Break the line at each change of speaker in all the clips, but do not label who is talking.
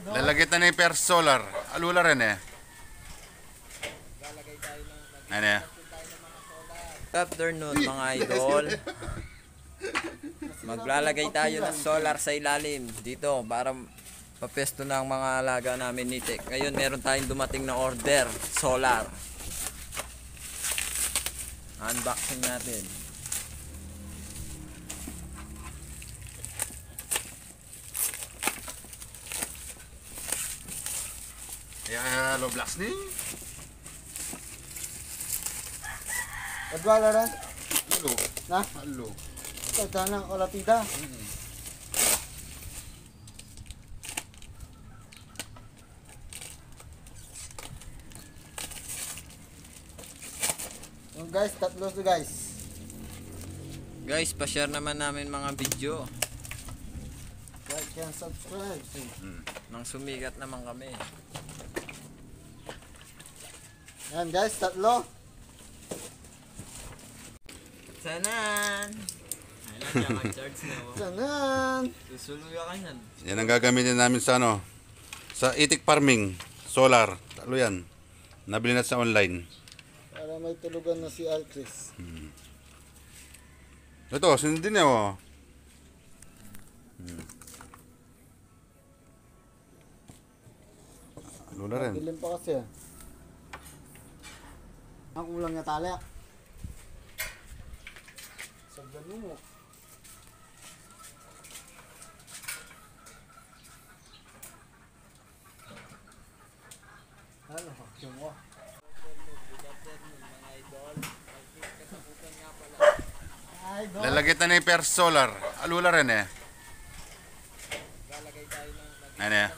Lalagay tayo ng per solar. Alula rin eh. Ano eh?
Good afternoon mga idol. Maglalagay tayo ng solar sa ilalim dito para papesto ng mga alaga namin ni Tek. Ngayon meron tayong dumating na order, solar. Unboxing natin.
Hello, Blacks ni.
Adwala rin?
Hello.
Na?
Hello.
Ito na kalapida. Yung guys, tatlo to guys.
Guys, pa-share naman namin mga video.
Like and subscribe.
Nang sumigat naman kami.
Yan guys, tatlo.
Sanan! Ayun na, mag-charge na ako.
Tanan!
Susuluya ka yan.
Yan ang gagamitin namin sa ano? Sa itik farming. Solar. Tatlo yan. Nabili natin sa online.
Para may tulugan na si Alcris.
Ito, sundin niya oh. Alula rin.
Dilim pa kasi ah. Ang kulang niya tali ah. Sagdan mo. Ano? Yung mo.
Lalagay tayo ng per solar. Alula rin eh. Ano eh?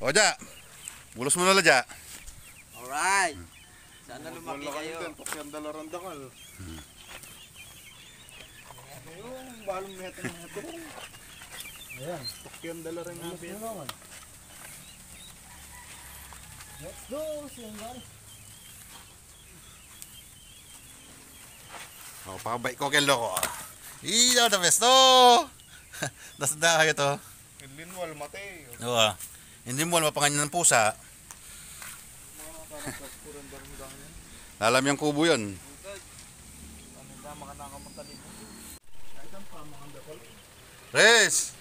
O, Ja. Bulos mo na Ja.
Alright! Sana lumaki kayo.
Yung balong meto na ito. Ayan. Tukyan dala rin natin. Let's go! Siyang
O, pakabay ko kay Loko. Iyo, the best. Nasda kayo to.
Hindi mo almatay.
Oo. Hindi mo mapanganyan ng pusa. Lalam yung kubo yun. Res!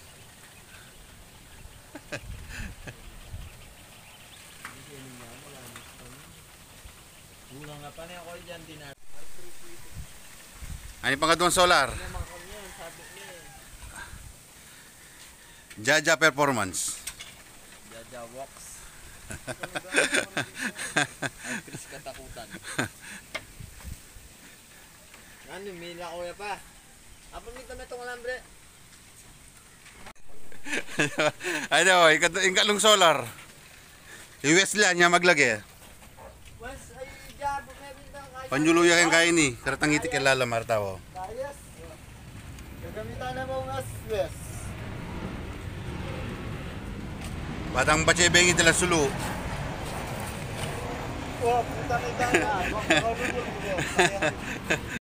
Kulang na pa niya ako dyan din natin.
Ano yung pangadong solar? Jaja Performance.
Jaja Walks. Ang Chris katakutan. Ano, mila ko ya pa. Apa mito na itong alambre?
Ano, ikalong solar. Yung Westland niya maglagay.
Was, ay, jabo, mayroon na kayo.
Panjuluya kayong kain ni. Karatang itik kay Lala Martawo.
Ayos. Gagamitan na mo ng aswes.
Batang bachebengi tila sulu.
Oh, puta na ito na.